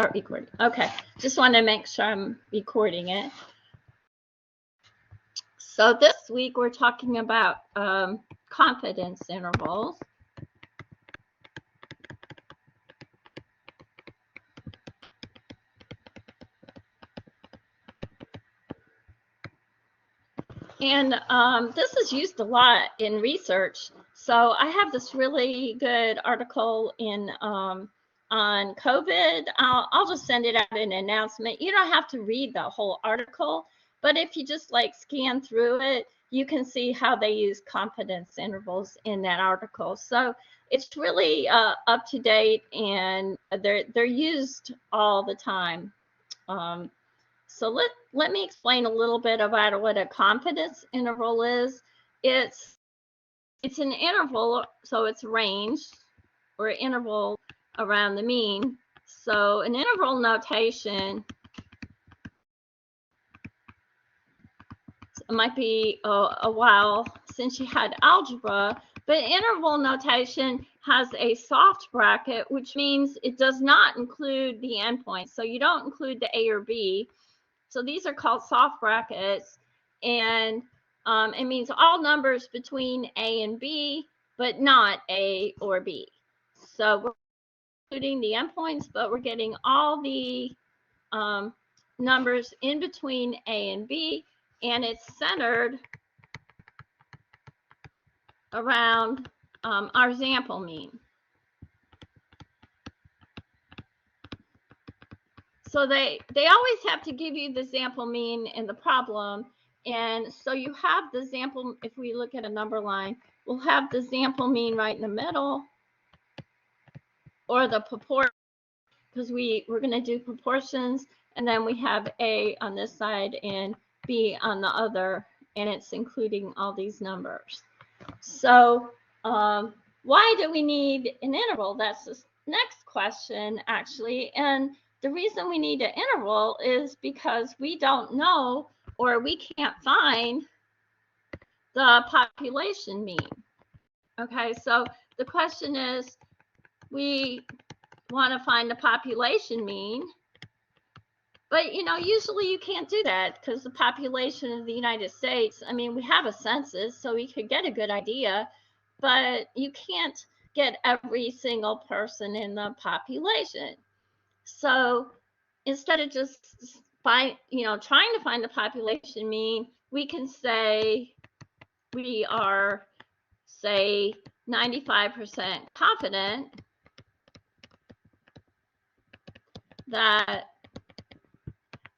Start recording. Okay, just want to make sure I'm recording it. So this week we're talking about confidence intervals. And this is used a lot in research. So I have this really good article in on COVID. I'll just send it out in an announcement. You don't have to read the whole article, but if you just like scan through it, you can see how they use confidence intervals in that article. So it's really up to date, and they're used all the time. So let me explain a little bit about what a confidence interval is. It's an interval, so it's range or an interval around the mean. So an interval notation, it might be a while since you had algebra, but interval notation has a soft bracket, which means it does not include the endpoints. So you don't include the A or B. So these are called soft brackets, and it means all numbers between A and B, but not A or B. So we're including the endpoints, but we're getting all the numbers in between A and B, and it's centered around our sample mean. So they always have to give you the sample mean in the problem. And so you have the sample, if we look at a number line, we'll have the sample mean right in the middle, or the proportion, because we're going to do proportions, and then we have A on this side and B on the other, and it's including all these numbers. So why do we need an interval? That's the next question, actually. And the reason we need an interval is because we don't know, or we can't find the population mean. Okay, so the question is, we want to find the population mean, but usually you can't do that, because the population of the United States, I mean, we have a census, so we could get a good idea, but you can't get every single person in the population. So instead of just trying to find the population mean, we can say we are, say, 95% confident that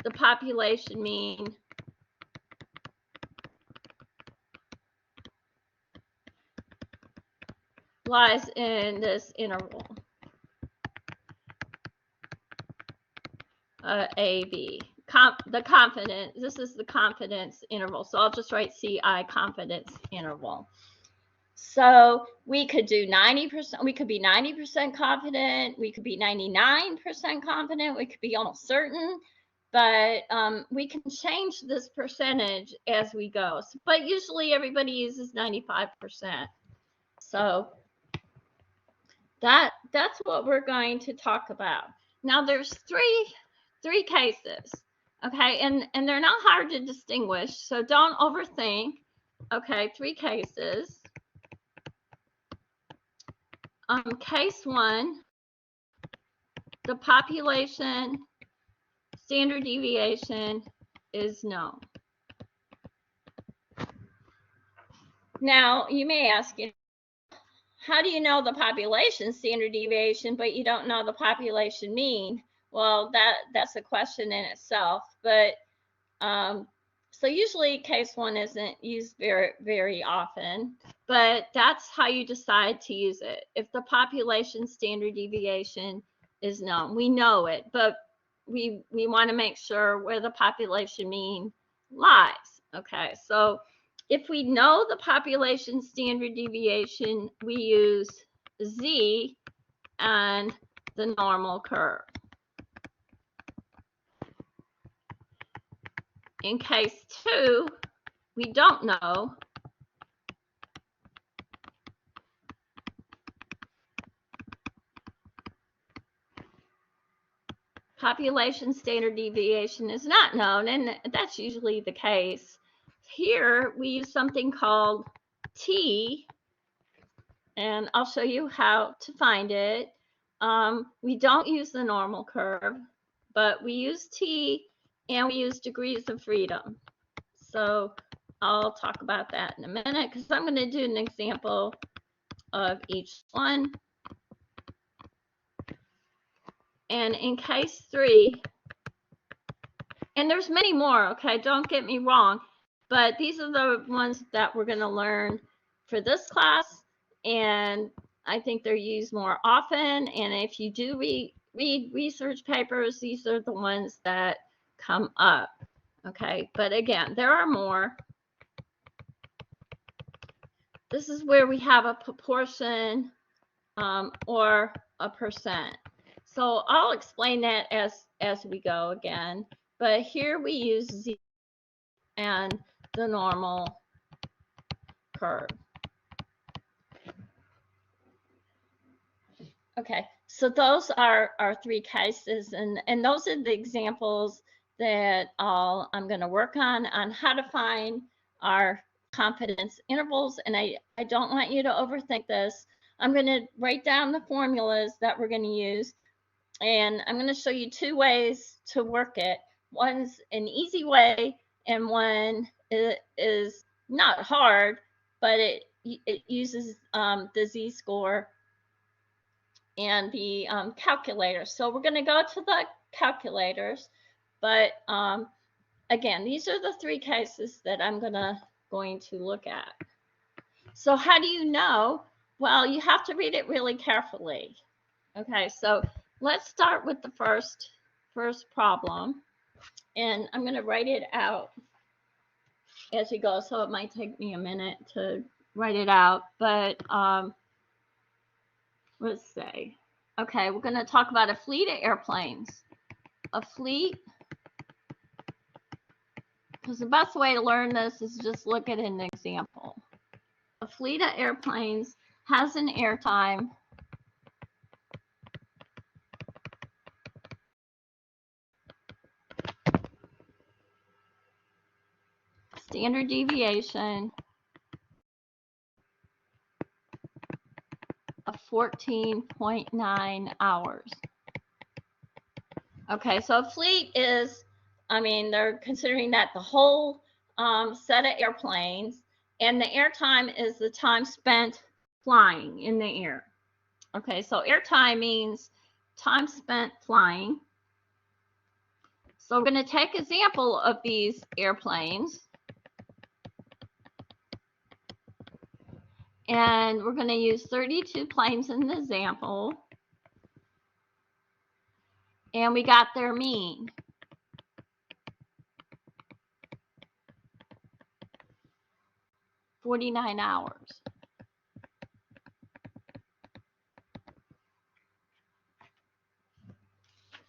the population mean lies in this interval, AB. This is the confidence interval. So I'll just write CI, confidence interval. So we could do 90%, we could be 90% confident, we could be 99% confident, we could be almost certain, but we can change this percentage as we go. But usually everybody uses 95%. So that's what we're going to talk about. Now there's three cases, okay, and they're not hard to distinguish, so don't overthink. Okay, three cases. Case one, the population standard deviation is known. Now you may ask, how do you know the population standard deviation, but you don't know the population mean? Well, that's a question in itself, but so usually case one isn't used very often, but that's how you decide to use it. If the population standard deviation is known, we know it, but we want to make sure where the population mean lies. Okay, so if we know the population standard deviation, we use Z and the normal curve. In case two, we don't know. population standard deviation is not known, and that's usually the case. Here we use something called T, and I'll show you how to find it. We don't use the normal curve, but we use T and we use degrees of freedom. So I'll talk about that in a minute because I'm going to do an example of each one. And in case 3, and there's many more, okay, don't get me wrong, but these are the ones that we're going to learn for this class, and I think they're used more often. And if you do read research papers, these are the ones that come up, okay? But again, there are more. This is where we have a proportion or a percent. So I'll explain that as we go again. But here we use Z and the normal curve. Okay, so those are our 3 cases, and those are the examples that I'm going to work on how to find our confidence intervals. And I don't want you to overthink this. I'm going to write down the formulas that we're going to use, and I'm going to show you 2 ways to work it. One's an easy way, and one is not hard, but it uses the z-score and the calculator. So we're going to go to the calculators, but again, these are the 3 cases that I'm going to look at. So how do you know? Well, you have to read it really carefully. Okay, so let's start with the first problem, and I'm going to write it out as we go, so it might take me a minute to write it out, but let's say, okay, we're going to talk about a fleet of airplanes. A fleet, because the best way to learn this is just look at an example. A fleet of airplanes has an airtime standard deviation of 14.9 hours. Okay, so a fleet is, I mean, they're considering that the whole set of airplanes, and the airtime is the time spent flying in the air. Okay, so airtime means time spent flying. So we're going to take an example of these airplanes. And we're going to use 32 planes in the example. And we got their mean. $49 hours.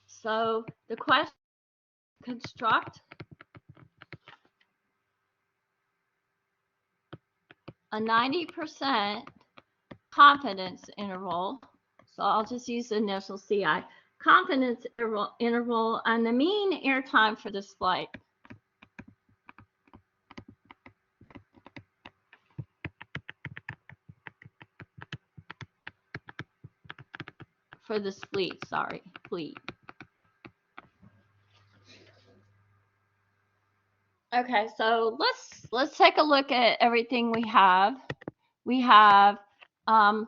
So the question, construct a 90% confidence interval. So I'll just use the initial CI. Confidence interval on the mean airtime for this flight. For this fleet, sorry, fleet. Okay, so let's take a look at everything we have. We have the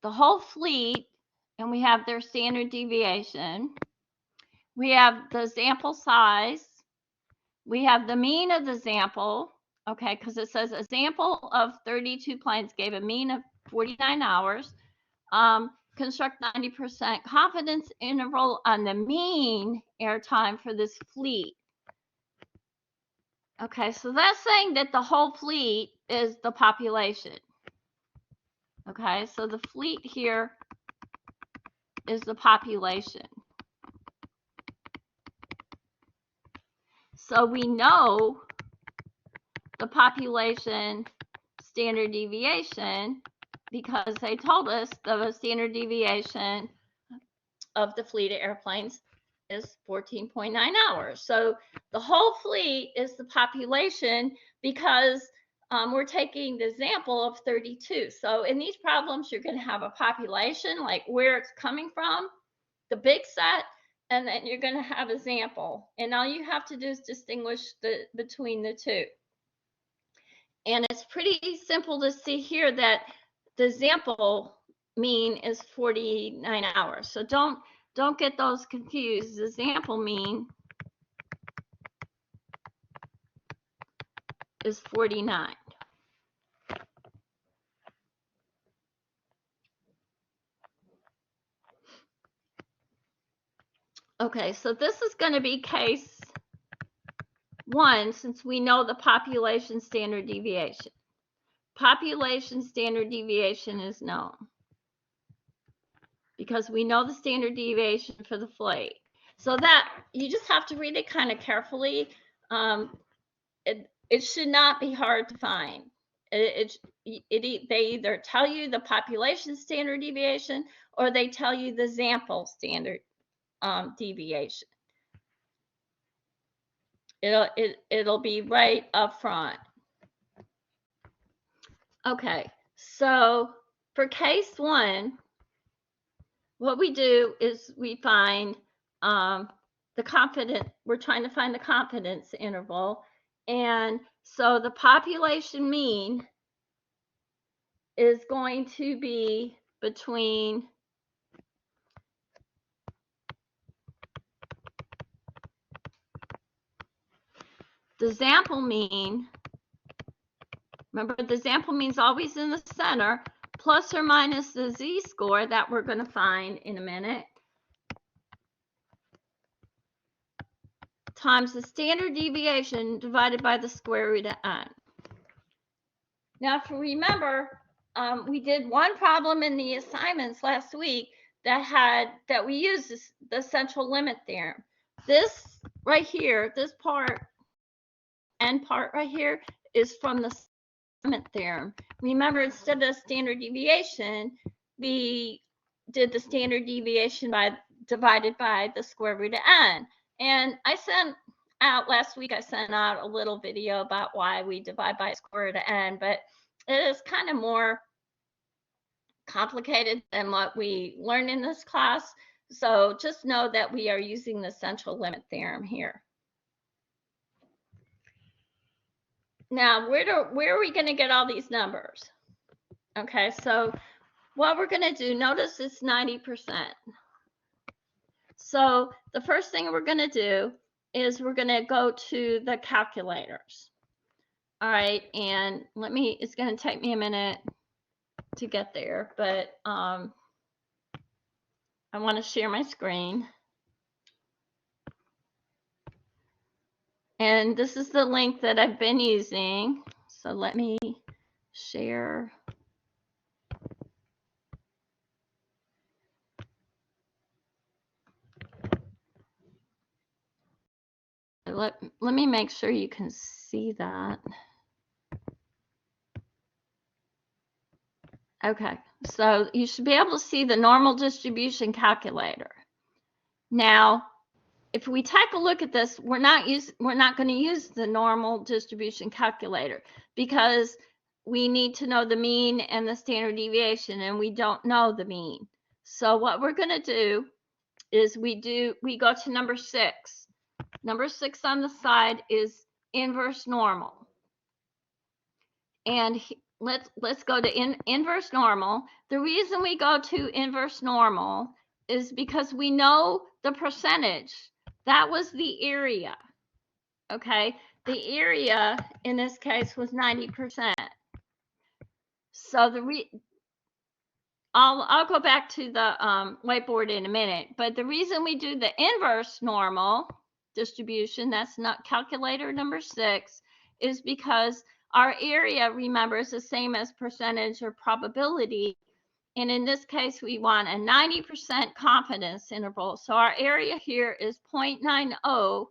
whole fleet, and we have their standard deviation. We have the sample size. We have the mean of the sample, okay, because it says a sample of 32 planes gave a mean of 49 hours. Construct 90% confidence interval on the mean airtime for this fleet. Okay, so that's saying that the whole fleet is the population. Okay, so the fleet here is the population. So we know the population standard deviation because they told us the standard deviation of the fleet of airplanes is 14.9 hours. So the whole fleet is the population because we're taking the example of 32. So in these problems, you're going to have a population, like where it's coming from, the big set, and then you're going to have a sample. And all you have to do is distinguish between the two. And it's pretty simple to see here that the sample mean is 49 hours. So don't get those confused. The sample mean is 49. Okay, so this is going to be case 1 since we know the population standard deviation. Population standard deviation is known because we know the standard deviation for the flight. So that you just have to read it kind of carefully. It should not be hard to find. They either tell you the population standard deviation or they tell you the sample standard deviation. It'll be right up front. Okay, so for case 1, what we do is we find the confidence. We're trying to find the confidence interval, and so the population mean is going to be between the sample mean. Remember, the sample mean is always in the center, plus or minus the z-score that we're going to find in a minute, times the standard deviation divided by the square root of n. Now, if you remember, we did one problem in the assignments last week that we used the central limit theorem. This right here, this part, end part right here, is from the limit theorem. Remember, instead of standard deviation, we did the standard deviation divided by the square root of n. And I sent out last week, I sent out a little video about why we divide by square root of n, but it is kind of more complicated than what we learned in this class. So just know that we are using the central limit theorem here. Now, where are we going to get all these numbers? Okay, so what we're going to do, notice it's 90%. So the first thing we're going to do is we're going to go to the calculators. All right, and it's going to take me a minute to get there, but I want to share my screen. And this is the link that I've been using. So let me share. Let me make sure you can see that. Okay, so you should be able to see the normal distribution calculator. Now, if we take a look at this, we're not going to use the normal distribution calculator because we need to know the mean and the standard deviation, and we don't know the mean. So what we're going to do is we go to number 6. Number 6 on the side is inverse normal. And let's go to inverse normal. The reason we go to inverse normal is because we know the percentage. That was the area. Okay, the area in this case was 90%. So I'll go back to the whiteboard in a minute, but the reason we do the inverse normal distribution, that's not calculator number 6, is because our area, remember, is the same as percentage or probability. And in this case, we want a 90% confidence interval. So our area here is 0.90.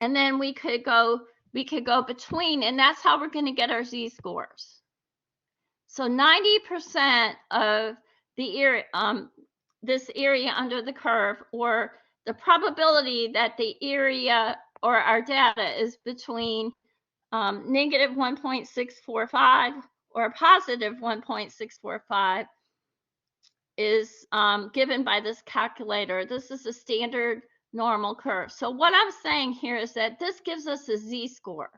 And then we could go between, and that's how we're going to get our z-scores. So 90% of the this area under the curve, or the probability that the area or our data is between negative 1.645 or positive 1.645 is given by this calculator. This is a standard normal curve. So what I'm saying here is that this gives us a z-score.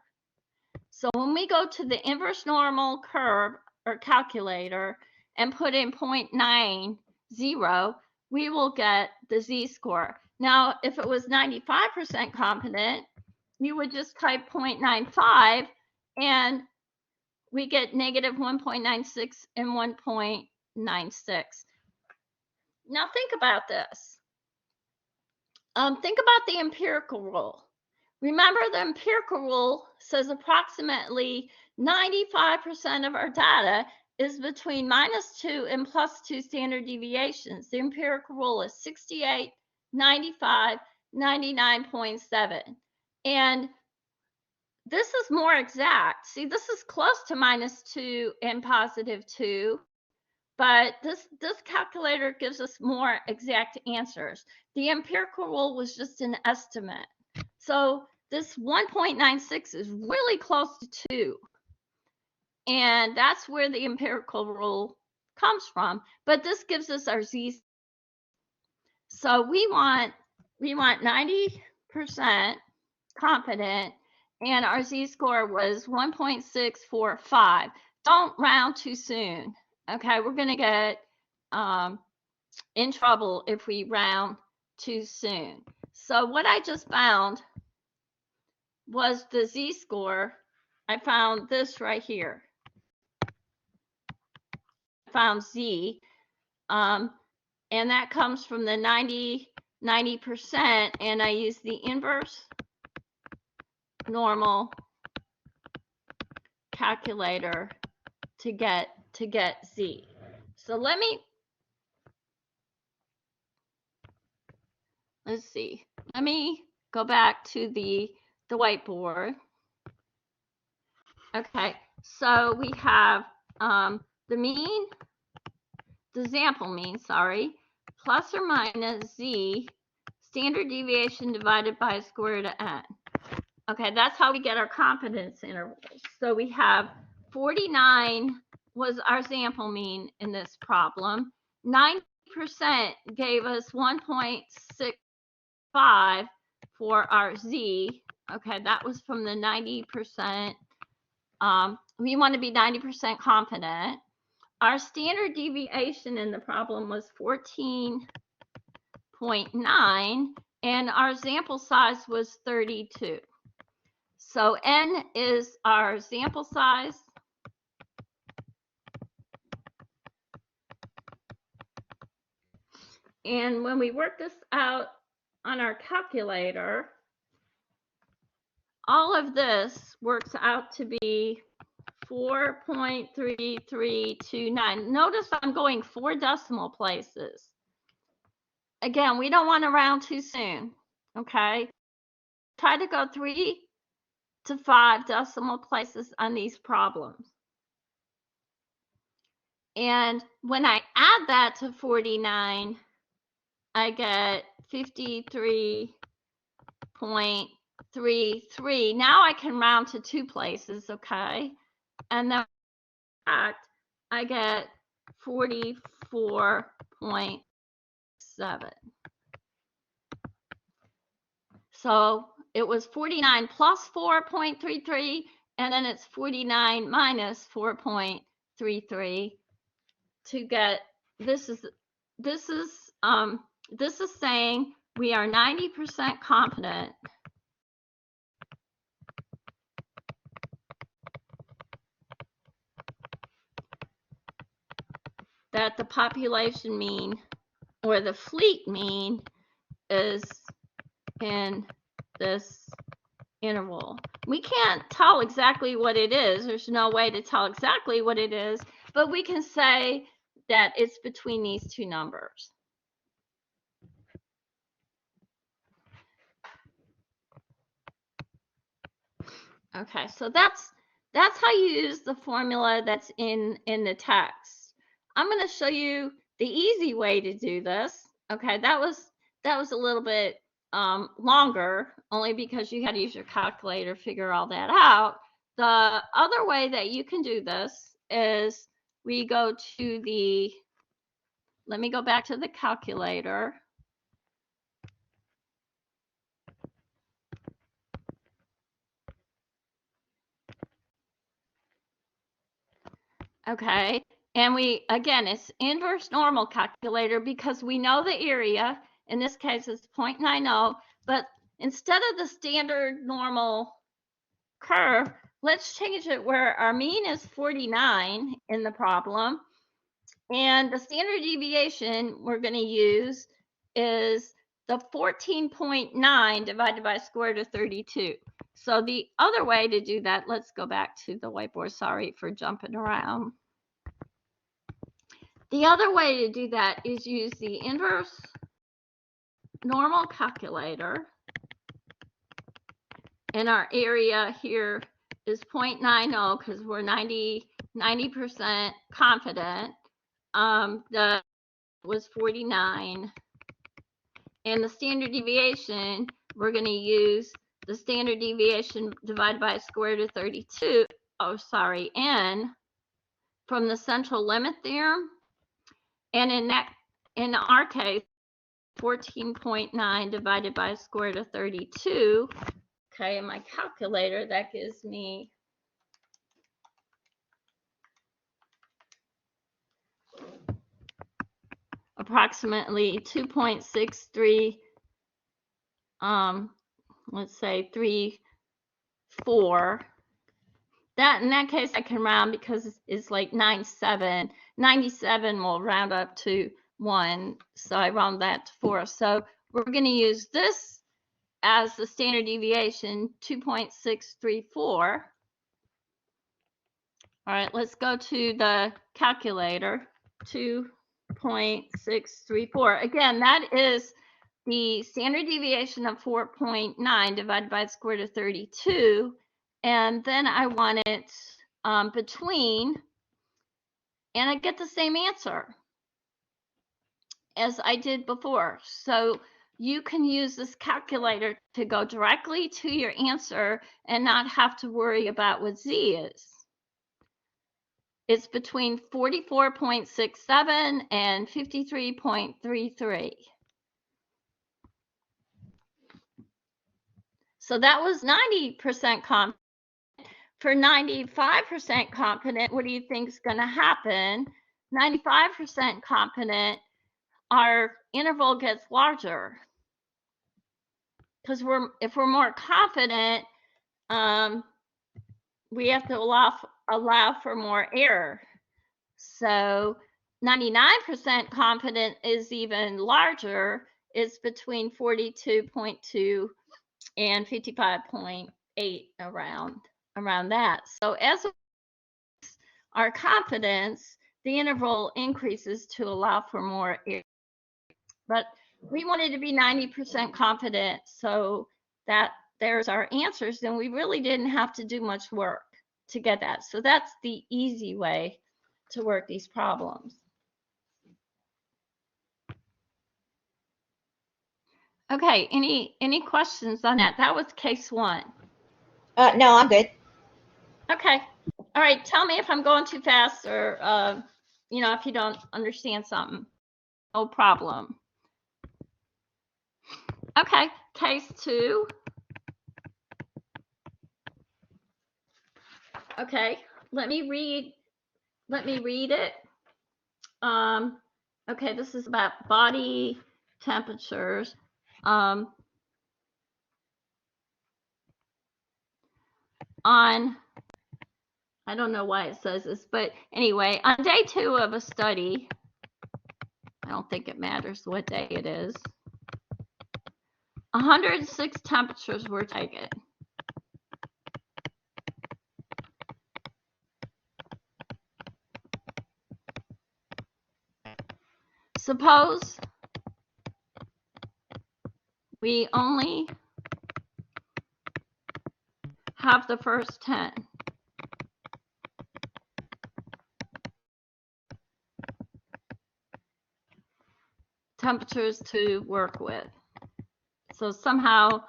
So when we go to the inverse normal curve or calculator and put in 0.90, we will get the z-score. Now, if it was 95% confident, you would just type 0.95 and we get negative 1.96 and 1.96. Now think about this. Think about the empirical rule. Remember, the empirical rule says approximately 95% of our data is between -2 and +2 standard deviations. The empirical rule is 68, 95, 99.7. And this is more exact. See, this is close to -2 and +2. But this calculator gives us more exact answers. The empirical rule was just an estimate. So this 1.96 is really close to 2. And that's where the empirical rule comes from. But this gives us our z. So we want 90% confident, and our z-score was 1.645. Don't round too soon. Okay, we're going to get in trouble if we round too soon. So what I just found was the z-score. I found this right here. I found z, and that comes from the 90%, and I use the inverse normal calculator to get z. So let's see. Let me go back to the whiteboard. Okay, so we have the mean, the sample mean, sorry, plus or minus z, standard deviation divided by square root of n. Okay, that's how we get our confidence intervals. So we have 49 was our sample mean in this problem. 90% gave us 1.65 for our z. Okay, that was from the 90%. We want to be 90% confident. Our standard deviation in the problem was 14.9, and our sample size was 32. So n is our sample size. And when we work this out on our calculator, all of this works out to be 4.3329. Notice I'm going 4 decimal places. Again, we don't want to round too soon, okay? Try to go 3 to 5 decimal places on these problems. And when I add that to 49, I get 53.33. Now I can round to 2 places, okay? And then I get 44.7. So it was 49 plus 4.33, and then it's 49 minus 4.33 to get, this is saying we are 90% confident that the population mean or the fleet mean is in this interval. We can't tell exactly what it is. There's no way to tell exactly what it is, but we can say that it's between these two numbers. Okay, so that's how you use the formula that's in the text. I'm going to show you the easy way to do this, okay, that was a little bit longer, only because you had to use your calculator to figure all that out. The other way that you can do this is we go to the, let me go back to the calculator. Okay, and we, again, it's inverse normal calculator because we know the area, in this case it's 0.90, but instead of the standard normal curve, let's change it where our mean is 49 in the problem, and the standard deviation we're going to use is the 14.9 divided by square root of 32. So the other way to do that, let's go back to the whiteboard. Sorry for jumping around. The other way to do that is use the inverse normal calculator. And our area here is 0.90 because we're 90% confident. The was 49. And the standard deviation, we're going to use the standard deviation divided by square root of 32. Oh, sorry, n from the central limit theorem. And in our case, 14.9 divided by square root of 32. Okay, in my calculator, that gives me approximately 2.63, let's say 34. That, in that case, I can round because it's like 97. 97 will round up to 1, so I round that to 4. So we're going to use this as the standard deviation, 2.634. All right, let's go to the calculator, 2.634. Again, that is the standard deviation of 4.9 divided by the square root of 32. And then I want it between, and I get the same answer as I did before. So you can use this calculator to go directly to your answer and not have to worry about what z is. It's between 44.67 and 53.33. So that was 90% confident. For 95% confident, what do you think is going to happen? 95% confident, our interval gets larger. Because if we're more confident, we have to allow for more error. So 99% confident is even larger. It's between 42.2 and 55.8 around that. So as our confidence, the interval increases to allow for more error. But we wanted to be 90% confident, so that there's our answers, and we really didn't have to do much work to get that. So that's the easy way to work these problems. Okay, any questions on that? That was case 1. No, I'm good. Okay. All right, tell me if I'm going too fast or, you know, if you don't understand something. No problem. Okay, case 2. Okay, let me read it. Okay, this is about body temperatures. On, I don't know why it says this, but anyway, on day 2 of a study, I don't think it matters what day it is, 106 temperatures were taken. Suppose we only have the first 10. temperatures to work with. So somehow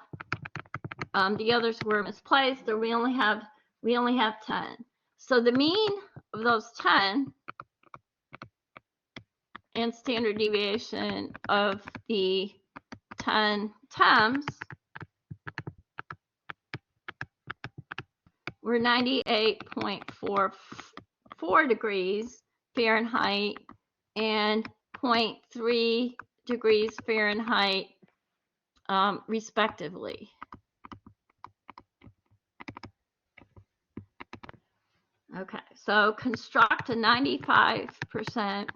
the others were misplaced, or we only have 10. So the mean of those 10 and standard deviation of the 10 temps were 98.44 degrees Fahrenheit and 0.3 degrees Fahrenheit, respectively. Okay, so construct a 95%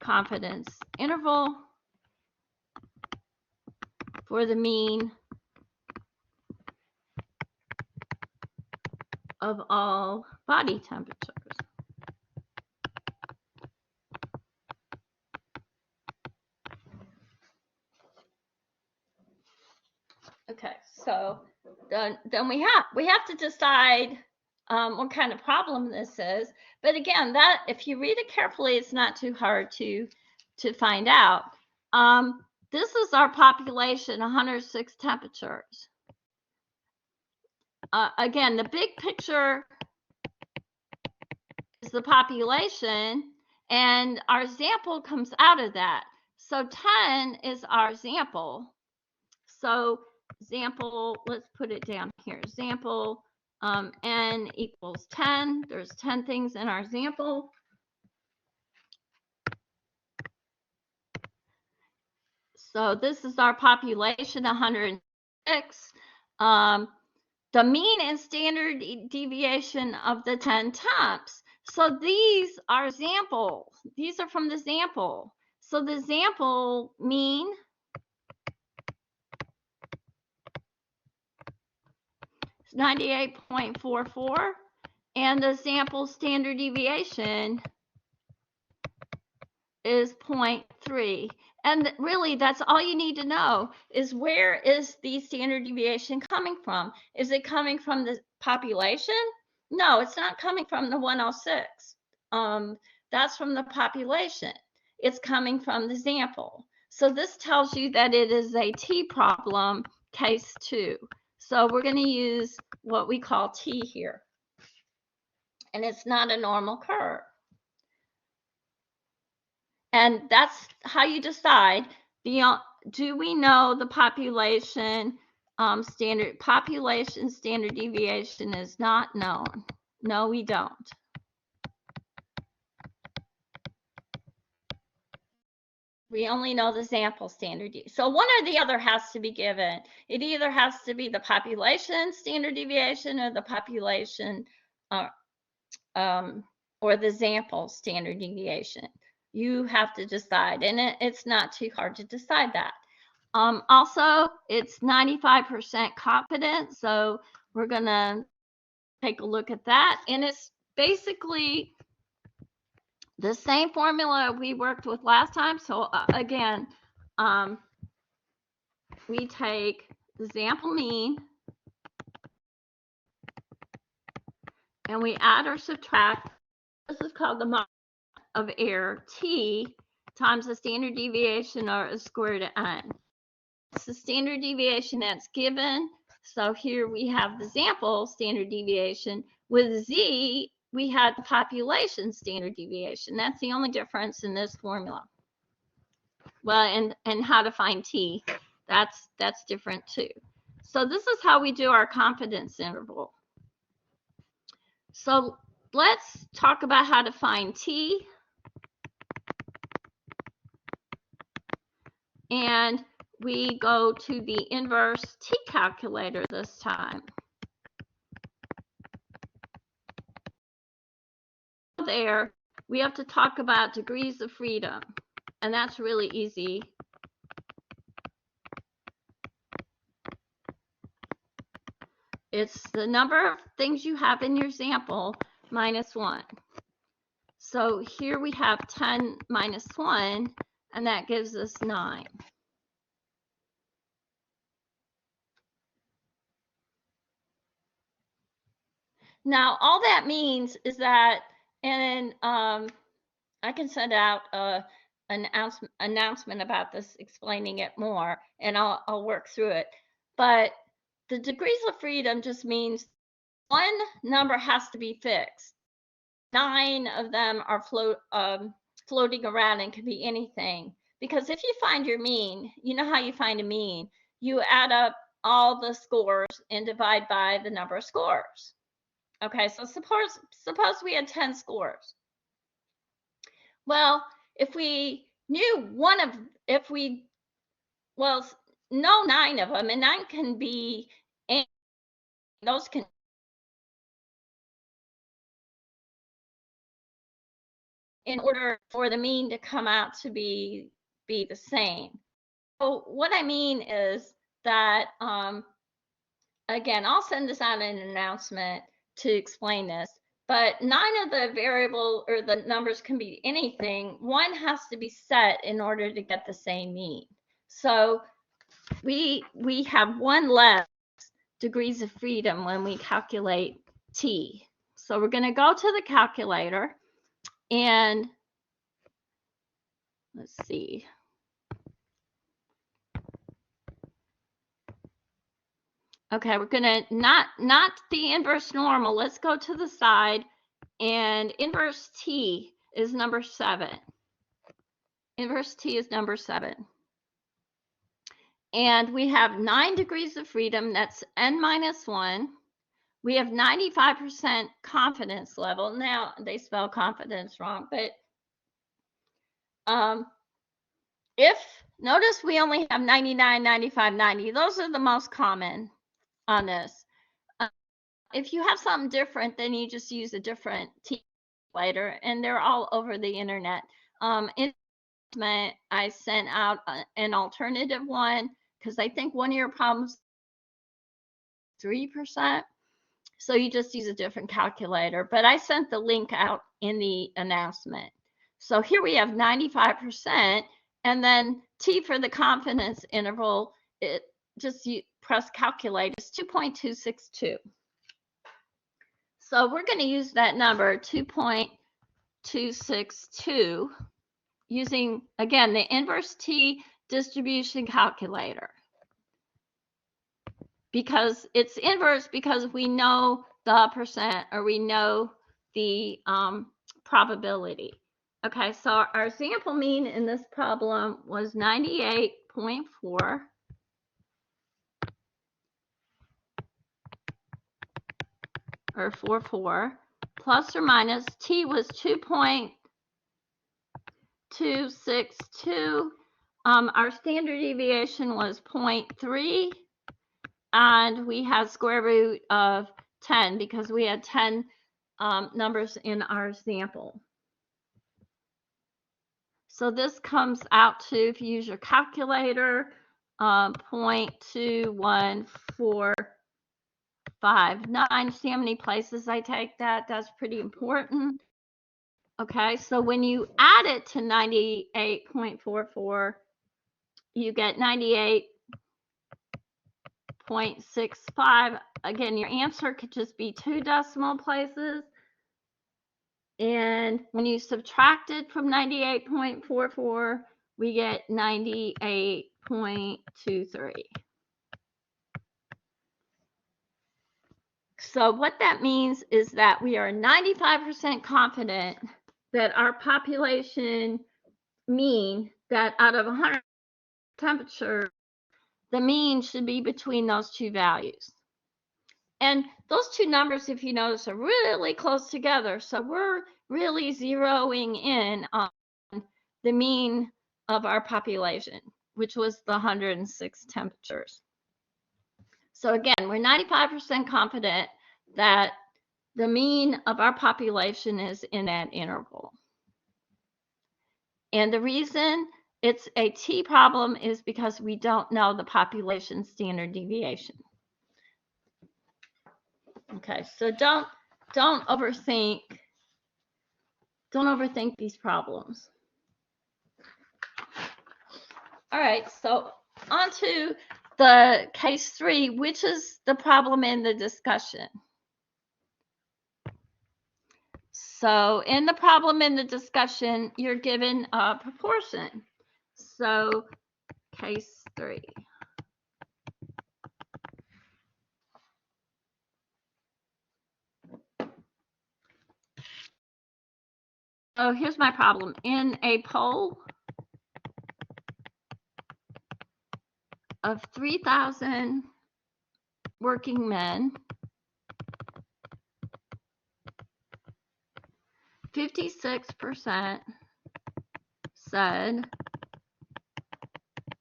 confidence interval for the mean of all body temperatures. Okay, so then we have to decide what kind of problem this is. But again, that if you read it carefully, it's not too hard to find out. This is our population, 106 temperatures. Again, the big picture is the population, and our sample comes out of that. So 10 is our sample. So sample, let's put it down here. Sample n equals 10. There's 10 things in our sample. So this is our population, 106. The mean and standard deviation of the 10 temps. So these are samples. These are from the sample. So the sample mean is 98.44, and the sample standard deviation is 0.3. And really, that's all you need to know is where is the standard deviation coming from? Is it coming from the population? No, it's not coming from the 106. That's from the population. It's coming from the sample. So this tells you that it is a T problem, case 2. So we're going to use what we call T here. And it's not a normal curve. And that's how you decide, do we know the population standard deviation is not known? No, we don't. We only know the sample standard deviation. So one or the other has to be given. It either has to be the population standard deviation or the population or the sample standard deviation. You have to decide, and it's not too hard to decide that. Also, it's 95% confident, so we're going to take a look at that. And it's basically the same formula we worked with last time. So again, we take the sample mean, and we add or subtract. This is called the margin of error, T, times the standard deviation, or a square root of n. It's the standard deviation that's given. So here we have the sample standard deviation. With Z, we had the population standard deviation. That's the only difference in this formula. Well, and how to find T, that's different too. So this is how we do our confidence interval. So let's talk about how to find T. And we go to the inverse T calculator this time. There, we have to talk about degrees of freedom, and that's really easy. It's the number of things you have in your sample minus 1. So here we have 10 minus 1, and that gives us 9. Now, all that means is that in send out an announcement about this, explaining it more, and I'll work through it. But the degrees of freedom just means one number has to be fixed. 9 of them are floating around and can be anything. Because if you find your mean, you know how you find a mean. You add up all the scores and divide by the number of scores. Okay, so suppose we had 10 scores. Well, if we knew know 9 of them, and 9 can be, those can in order for the mean to come out to be the same. So what I mean is that, again, I'll send this out in an announcement to explain this, but 9 of the variable or the numbers can be anything. One has to be set in order to get the same mean. So we have 1 less degrees of freedom when we calculate t. So we're going to go to the calculator and let's see. Okay, we're gonna not the inverse normal. Let's go to the side, and inverse t is number 7. Inverse t is number 7. And we have 9 degrees of freedom, that's n minus 1. We have 95% confidence level. Now, they spell confidence wrong, but notice we only have 99, 95, 90. Those are the most common on this. If you have something different, then you just use a different t calculator, and they're all over the internet. I sent out an alternative one because I think one of your problems 3%. So you just use a different calculator, but I sent the link out in the announcement. So here we have 95%, and then t for the confidence interval, it just press calculate, is 2.262. So we're going to use that number 2.262 using, again, the inverse t distribution calculator. Because it's inverse because we know the percent, or we know the probability. Okay, so our sample mean in this problem was 98.4. Or 44, plus or minus, t was 2.262. Our standard deviation was 0.3, and we had square root of 10 because we had 10 numbers in our sample. So this comes out to, if you use your calculator, 0.2145. 9. See how many places I take that? That's pretty important. Okay, so when you add it to 98.44, you get 98.65. Again, your answer could just be 2 decimal places. And when you subtract it from 98.44, we get 98.23. So what that means is that we are 95% confident that our population mean, that out of 100 temperature, the mean should be between those 2 values. And those 2 numbers, if you notice, are really close together. So we're really zeroing in on the mean of our population, which was the 106 temperatures. So again, we're 95% confident that the mean of our population is in that interval. And the reason it's a t problem is because we don't know the population standard deviation. Okay, so don't overthink these problems. All right, so on to the case 3, which is the problem in the discussion. So in the problem in the discussion, you're given a proportion. So case 3. Oh, here's my problem. In a poll of 3,000 working men, 56% said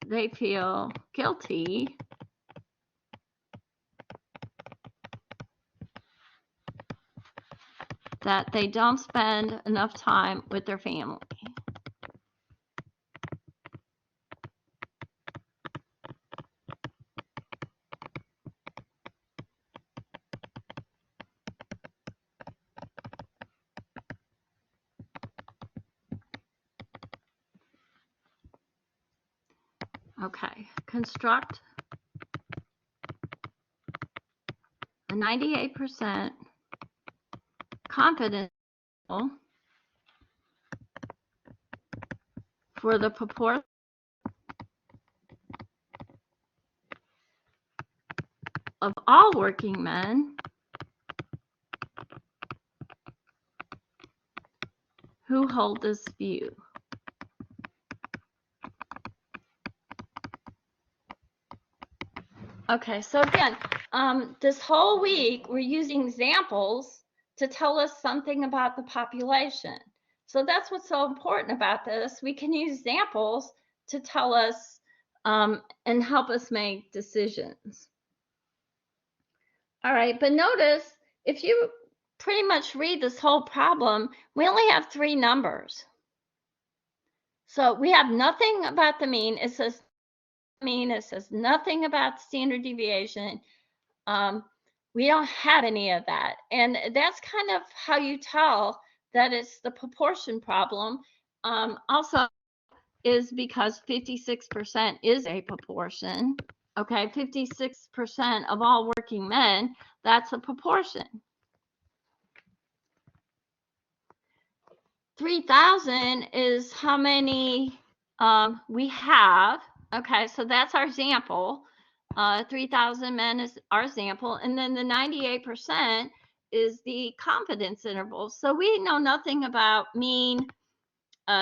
they feel guilty that they don't spend enough time with their family. Okay, construct a 98% confidence interval for the proportion of all working men who hold this view. Okay, so again, this whole week we're using examples to tell us something about the population. So that's what's so important about this. We can use examples to tell us and help us make decisions. All right, but notice if you pretty much read this whole problem, we only have 3 numbers. So we have nothing about the mean. It says mean. It says nothing about standard deviation. We don't have any of that. And that's kind of how you tell that it's the proportion problem. Also is because 56% is a proportion. Okay, 56% of all working men, that's a proportion. 3,000 is how many we have. Okay, so that's our example. 3,000 men is our example. And then the 98% is the confidence interval. So we know nothing about mean,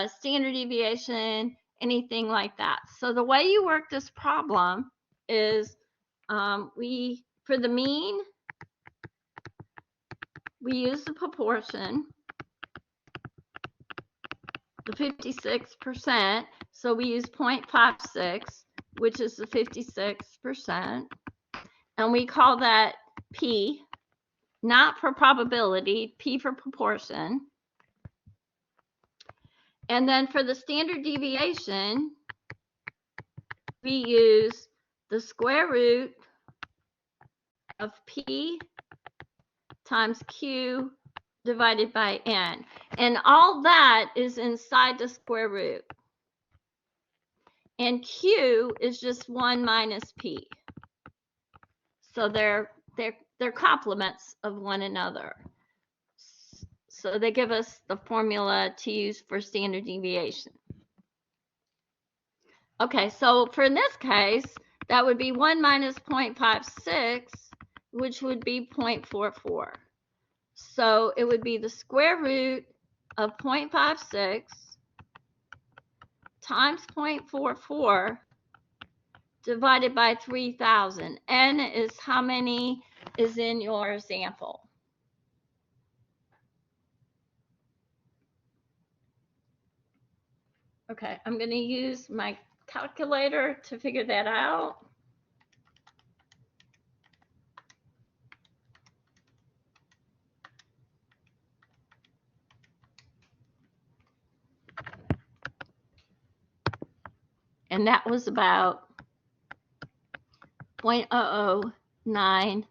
standard deviation, anything like that. So the way you work this problem is for the mean, we use the proportion, the 56%. So we use 0.56, which is the 56%. And we call that P, not for probability, P for proportion. And then for the standard deviation, we use the square root of P times Q divided by N. And all that is inside the square root. And Q is just 1 minus P. So they're complements of one another. So they give us the formula to use for standard deviation. Okay, so for this case, that would be 1 minus 0.56, which would be 0.44. So it would be the square root of 0.56 times 0.44 divided by 3,000. N is how many is in your example. Okay, I'm going to use my calculator to figure that out. And that was about 0.00906.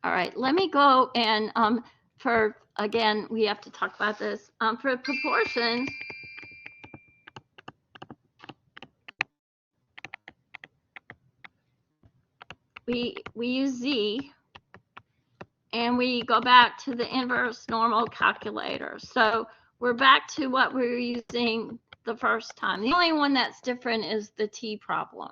All right, let me go and for again, we have to talk about this. For proportions, we use Z, and we go back to the inverse normal calculator. So we're back to what we were using the first time. The only one that's different is the T problem.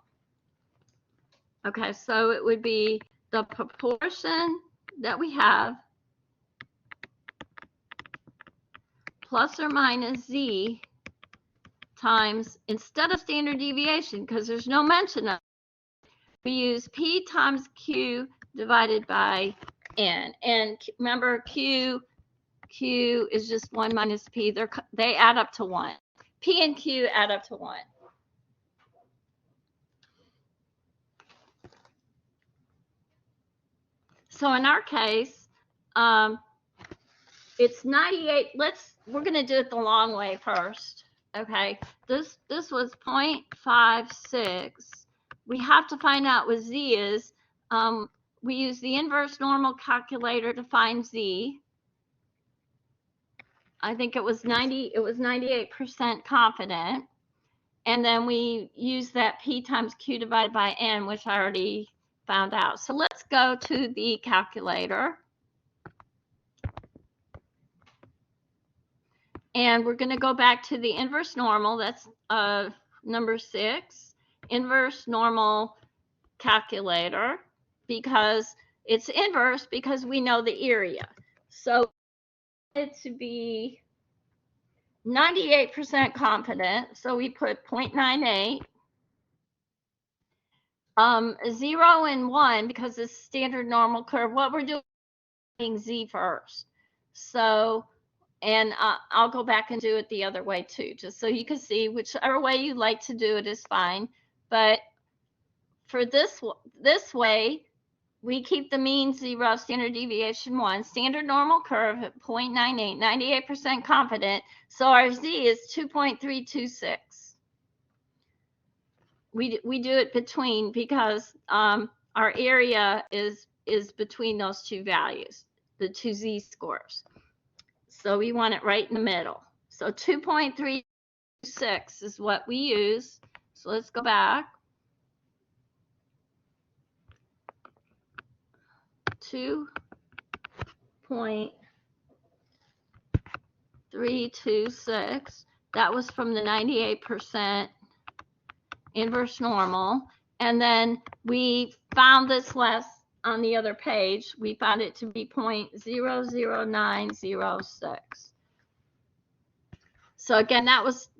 Okay, so it would be the proportion that we have plus or minus Z times, instead of standard deviation, because there's no mention of it, we use P times Q divided by N. And remember, Q is just 1 minus P. They add up to 1. P and Q add up to 1. So in our case, it's 98. We're going to do it the long way first. Okay, this was 0.56. We have to find out what Z is. We use the inverse normal calculator to find Z. I think it was 98% confident. And then we use that P times Q divided by N, which I already found out. So let's go to the calculator. And we're going to go back to the inverse normal. That's number 6, inverse normal calculator, because it's inverse because we know the area. So it to be 98% confident. So we put 0.98. 0 and 1, because it's standard normal curve. What we're doing Z first. So, and I'll go back and do it the other way too, just so you can see whichever way you like to do it is fine. But for this way, we keep the mean 0, standard deviation 1, standard normal curve at 0.98, 98% confident. So our Z is 2.326. We do it between, because our area is between those two values, the two Z scores. So we want it right in the middle. So 2.36 is what we use. So let's go back. 2.326. That was from the 98% inverse normal. And then we found this last on the other page. We found it to be 0.00906. So again, that was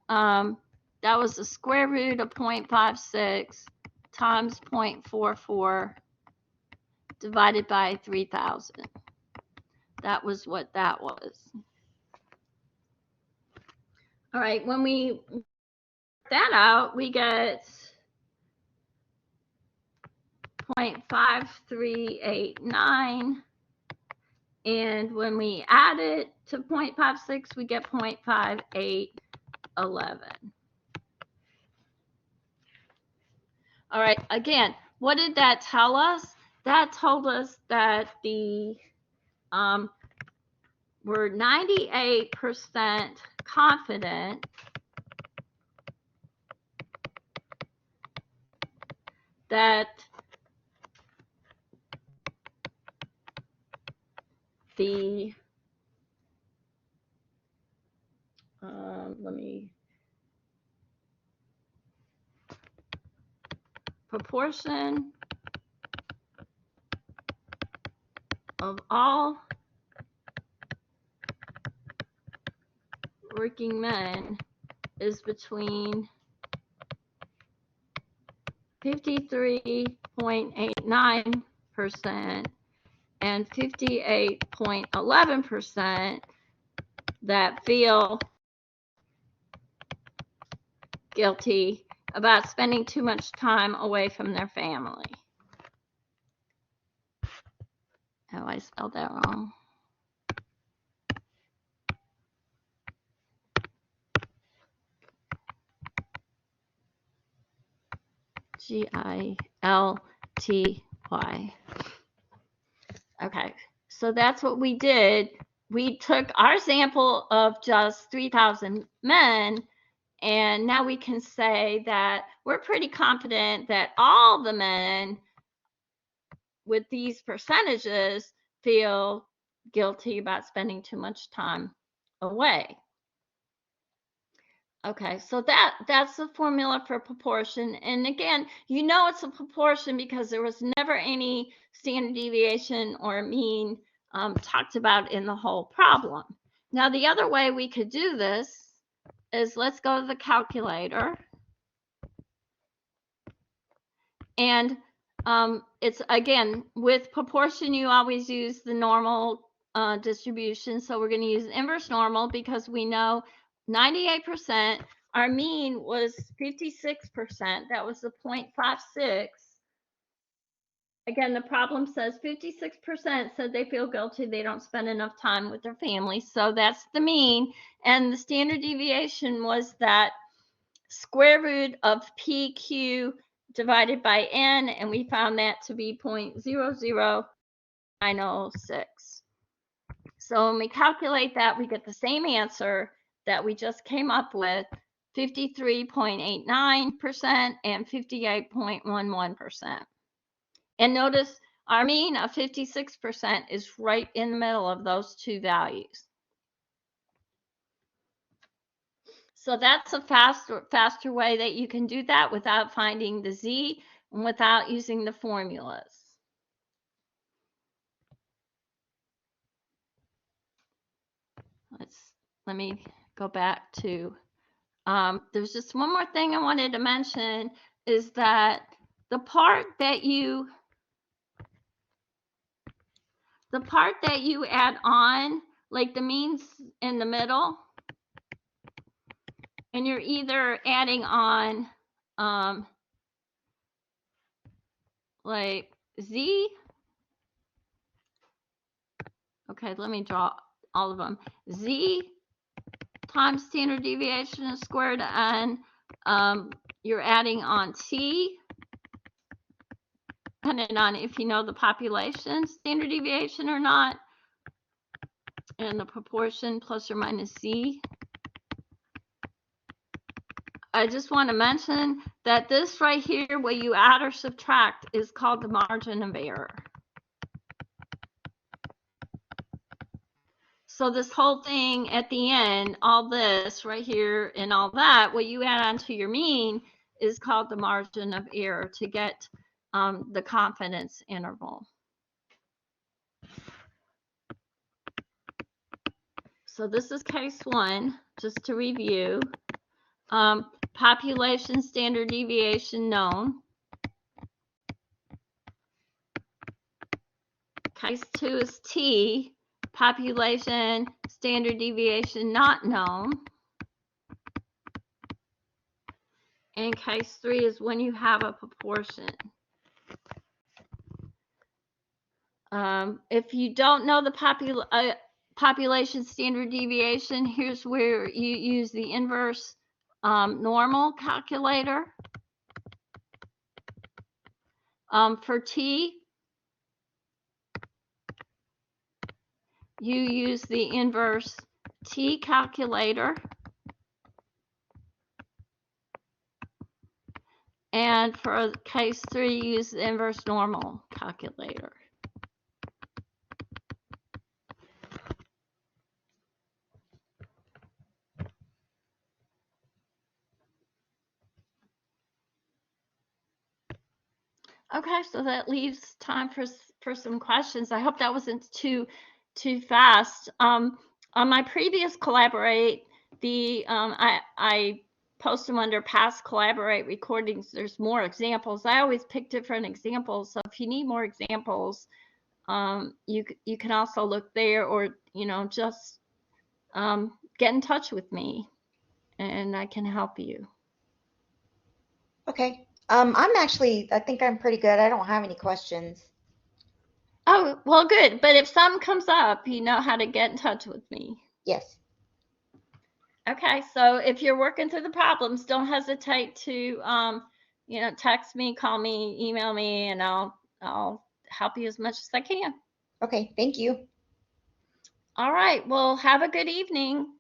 the square root of 0.56 times 0.44 divided by 3,000. That was what that was. All right, when we work that out, we get 0.5389. And when we add it to 0.56, we get 0.5811. All right, again, what did that tell us? That told us that the we're 98% confident that the proportion of all working men is between 53.89% and 58.11% that feel guilty about spending too much time away from their family. Oh, I spelled that wrong. Gilty. Okay, So that's what we did. We took our sample of just 3,000 men, and now we can say that we're pretty confident that all the men with these percentages feel guilty about spending too much time away. Okay, so that's the formula for proportion. And again, you know it's a proportion because there was never any standard deviation or mean talked about in the whole problem. Now, the other way we could do this is let's go to the calculator. And it's, again, with proportion, you always use the normal distribution. So we're going to use inverse normal because we know 98%, our mean was 56%. That was the 0.56. Again, the problem says 56% said they feel guilty. They don't spend enough time with their family. So that's the mean. And the standard deviation was that square root of PQ divided by N, and we found that to be 0.00906. So when we calculate that, we get the same answer that we just came up with, 53.89% and 58.11%. And notice our mean of 56% is right in the middle of those two values. So that's a faster way that you can do that without finding the Z and without using the formulas. Let me go back to, there's just one more thing I wanted to mention is that the part that you add on, like the means in the middle, and you're either adding on like Z. Okay, let me draw all of them. Z times standard deviation is squared N. You're adding on T, depending on if you know the population standard deviation or not, and the proportion plus or minus Z. I just want to mention that this right here, where you add or subtract, is called the margin of error. So this whole thing at the end, all this right here and all that, what you add onto your mean is called the margin of error to get the confidence interval. So this is case one, just to review. Population standard deviation known. Case two is T, population standard deviation not known. And case three is when you have a proportion. If you don't know the population standard deviation, here's where you use the inverse normal calculator. For T, you use the inverse T calculator. And for case three, use the inverse normal calculator. Okay, so that leaves time for some questions. I hope that wasn't too fast. On my previous Collaborate, I post them under past Collaborate recordings. There's more examples. I always pick different examples. So if you need more examples, you can also look there, or just get in touch with me, and I can help you. Okay. I think I'm pretty good. I don't have any questions. Oh, well, good. But if something comes up, you know how to get in touch with me. Yes. Okay, so if you're working through the problems, don't hesitate to, text me, call me, email me, and I'll help you as much as I can. Okay, thank you. All right, well, have a good evening.